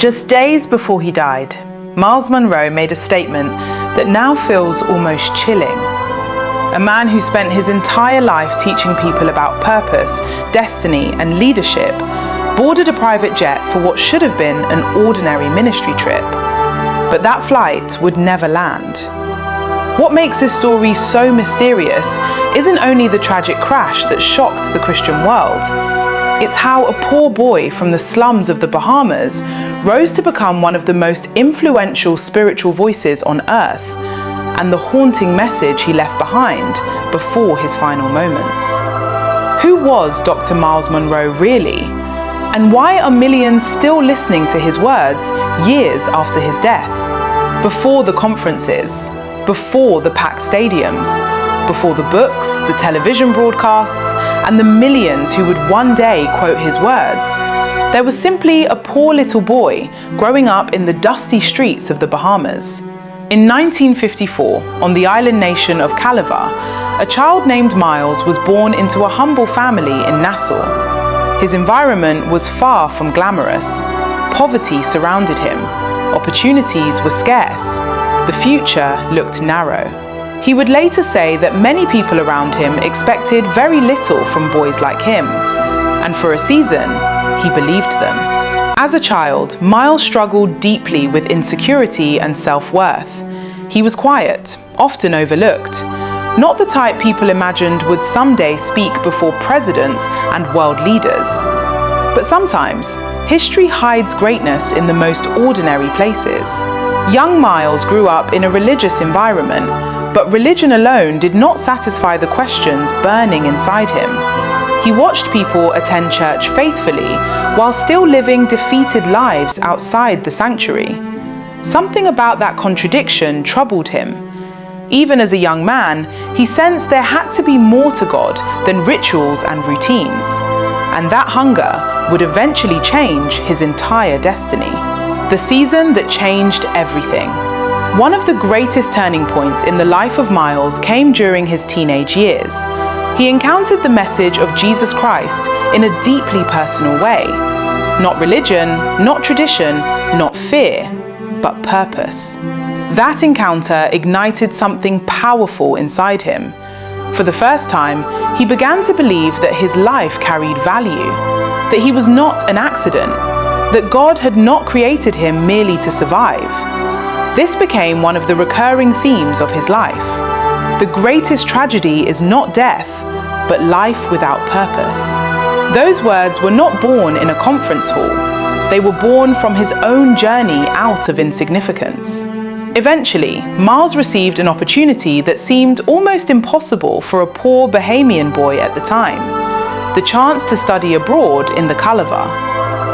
Just days before he died, Myles Munroe made a statement that now feels almost chilling. A man who spent his entire life teaching people about purpose, destiny, and leadership boarded a private jet for what should have been an ordinary ministry trip. But that flight would never land. What makes this story so mysterious isn't only the tragic crash that shocked the Christian world. It's how a poor boy from the slums of the Bahamas rose to become one of the most influential spiritual voices on earth, and the haunting message he left behind before his final moments. Who was Dr. Myles Munroe really? And why are millions still listening to his words years after his death? Before the conferences, before the packed stadiums, before the books, the television broadcasts, and the millions who would one day quote his words, there was simply a poor little boy growing up in the dusty streets of the Bahamas. In 1954, on the island nation of Calabar, a child named Myles was born into a humble family in Nassau. His environment was far from glamorous. Poverty surrounded him. Opportunities were scarce. The future looked narrow. He would later say that many people around him expected very little from boys like him, and for a season, he believed them. As a child, Myles struggled deeply with insecurity and self-worth. He was quiet, often overlooked, not the type people imagined would someday speak before presidents and world leaders. But sometimes, history hides greatness in the most ordinary places. Young Myles grew up in a religious environment, but religion alone did not satisfy the questions burning inside him. He watched people attend church faithfully while still living defeated lives outside the sanctuary. Something about that contradiction troubled him. Even as a young man, he sensed there had to be more to God than rituals and routines, and that hunger would eventually change his entire destiny. The season that changed everything. One of the greatest turning points in the life of Myles came during his teenage years. He encountered the message of Jesus Christ in a deeply personal way. Not religion, not tradition, not fear, but purpose. That encounter ignited something powerful inside him. For the first time, he began to believe that his life carried value, that he was not an accident, that God had not created him merely to survive. This became one of the recurring themes of his life. The greatest tragedy is not death, but life without purpose. Those words were not born in a conference hall. They were born from his own journey out of insignificance. Eventually, Myles received an opportunity that seemed almost impossible for a poor Bahamian boy at the time: the chance to study abroad in the Calabar.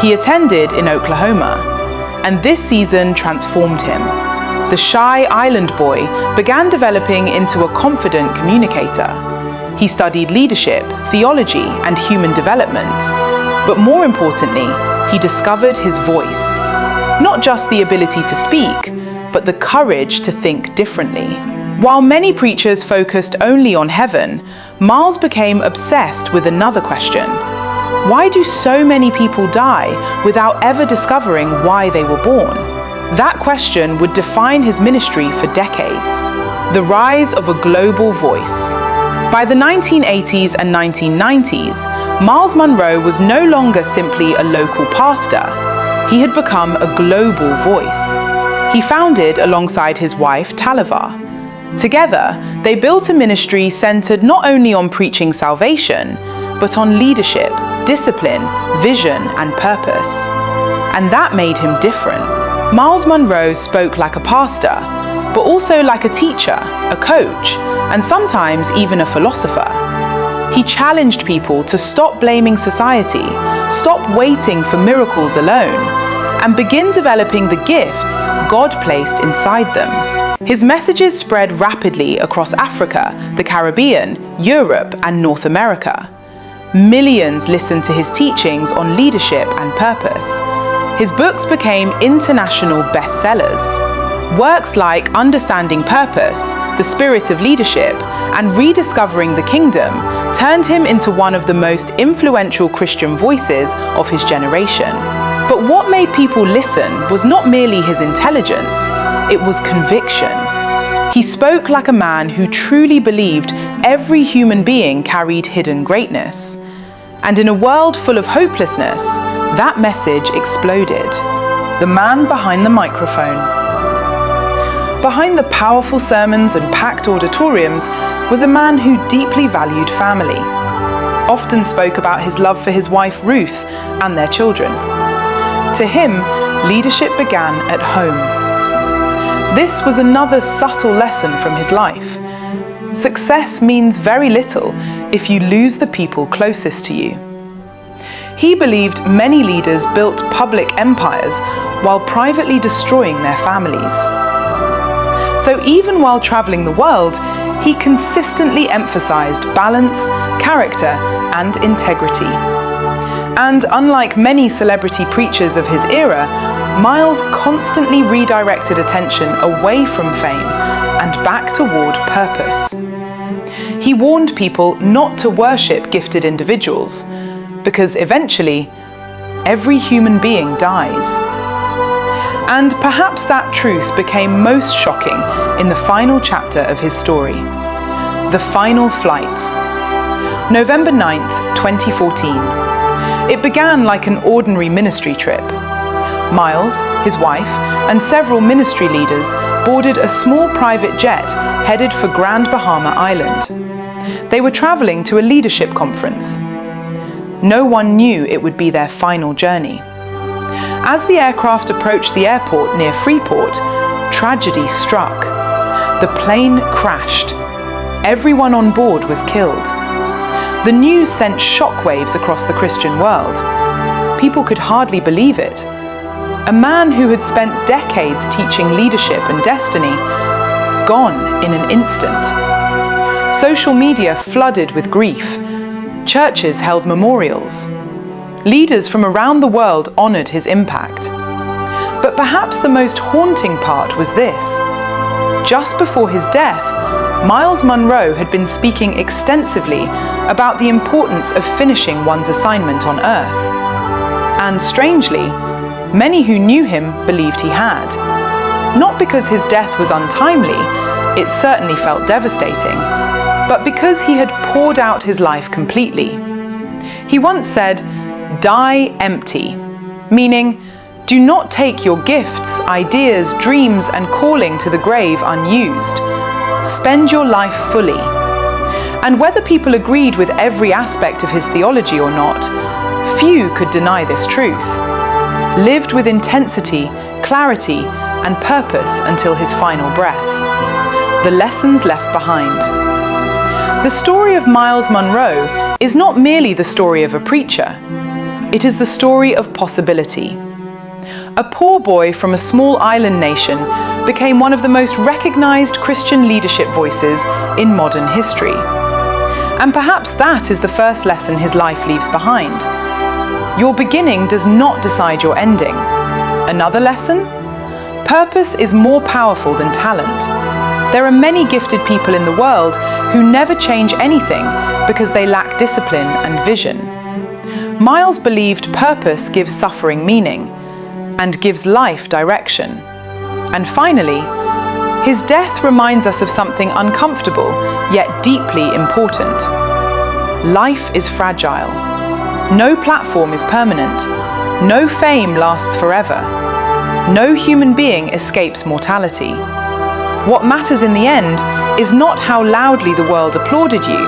He attended in Oklahoma, and this season transformed him. The shy island boy began developing into a confident communicator. He studied leadership, theology, and human development. But more importantly, he discovered his voice. Not just the ability to speak, but the courage to think differently. While many preachers focused only on heaven, Myles became obsessed with another question. Why do so many people die without ever discovering why they were born? That question would define his ministry for decades. The rise of a global voice. By the 1980s and 1990s, Myles Munroe was no longer simply a local pastor. He had become a global voice. He founded alongside his wife, Talavar. Together, they built a ministry centered not only on preaching salvation, but on leadership, discipline, vision, and purpose. And that made him different. Myles Munroe spoke like a pastor, but also like a teacher, a coach, and sometimes even a philosopher. He challenged people to stop blaming society, stop waiting for miracles alone, and begin developing the gifts God placed inside them. His messages spread rapidly across Africa, the Caribbean, Europe, and North America. Millions listened to his teachings on leadership and purpose. His books became international bestsellers. Works like Understanding Purpose, The Spirit of Leadership, and Rediscovering the Kingdom turned him into one of the most influential Christian voices of his generation. But what made people listen was not merely his intelligence, it was conviction. He spoke like a man who truly believed every human being carried hidden greatness. And in a world full of hopelessness, that message exploded. The man behind the microphone. Behind the powerful sermons and packed auditoriums was a man who deeply valued family, often spoke about his love for his wife Ruth and their children. To him, leadership began at home. This was another subtle lesson from his life. Success means very little if you lose the people closest to you. He believed many leaders built public empires while privately destroying their families. So even while traveling the world, he consistently emphasized balance, character, and integrity. And unlike many celebrity preachers of his era, Myles constantly redirected attention away from fame and back toward purpose. He warned people not to worship gifted individuals, because eventually, every human being dies. And perhaps that truth became most shocking in the final chapter of his story, The Final Flight. November 9th, 2014. It began like an ordinary ministry trip. Myles, his wife, and several ministry leaders boarded a small private jet headed for Grand Bahama Island. They were traveling to a leadership conference. No one knew it would be their final journey. As the aircraft approached the airport near Freeport, tragedy struck. The plane crashed. Everyone on board was killed. The news sent shockwaves across the Christian world. People could hardly believe it. A man who had spent decades teaching leadership and destiny, gone in an instant. Social media flooded with grief. Churches held memorials. Leaders from around the world honored his impact. But perhaps the most haunting part was this. Just before his death, Myles Munroe had been speaking extensively about the importance of finishing one's assignment on Earth. And strangely, many who knew him believed he had. Not because his death was untimely, it certainly felt devastating, but because he had poured out his life completely. He once said, "Die empty," meaning, do not take your gifts, ideas, dreams, and calling to the grave unused. Spend your life fully. And whether people agreed with every aspect of his theology or not, few could deny this truth. Lived with intensity, clarity, and purpose until his final breath. The lessons left behind. The story of Myles Munroe is not merely the story of a preacher. It is the story of possibility. A poor boy from a small island nation became one of the most recognized Christian leadership voices in modern history. And perhaps that is the first lesson his life leaves behind. Your beginning does not decide your ending. Another lesson? Purpose is more powerful than talent. There are many gifted people in the world who never change anything because they lack discipline and vision. Myles believed purpose gives suffering meaning and gives life direction. And finally, his death reminds us of something uncomfortable yet deeply important. Life is fragile. No platform is permanent. No fame lasts forever. No human being escapes mortality. What matters in the end is not how loudly the world applauded you,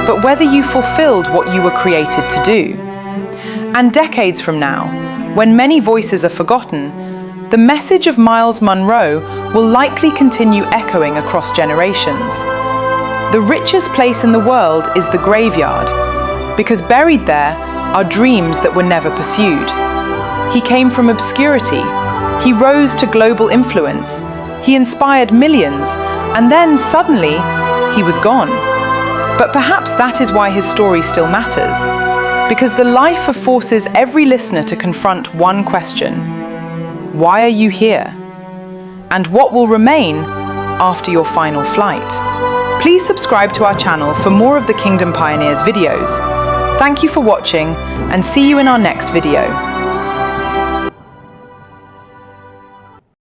but whether you fulfilled what you were created to do. And decades from now, when many voices are forgotten, the message of Myles Munroe will likely continue echoing across generations. The richest place in the world is the graveyard, because buried there are dreams that were never pursued. He came from obscurity. He rose to global influence. He inspired millions, and then suddenly, he was gone. But perhaps that is why his story still matters, because the life forces every listener to confront one question: why are you here? And what will remain after your final flight? Please subscribe to our channel for more of the Kingdom Pioneers videos. Thank you for watching, and see you in our next video.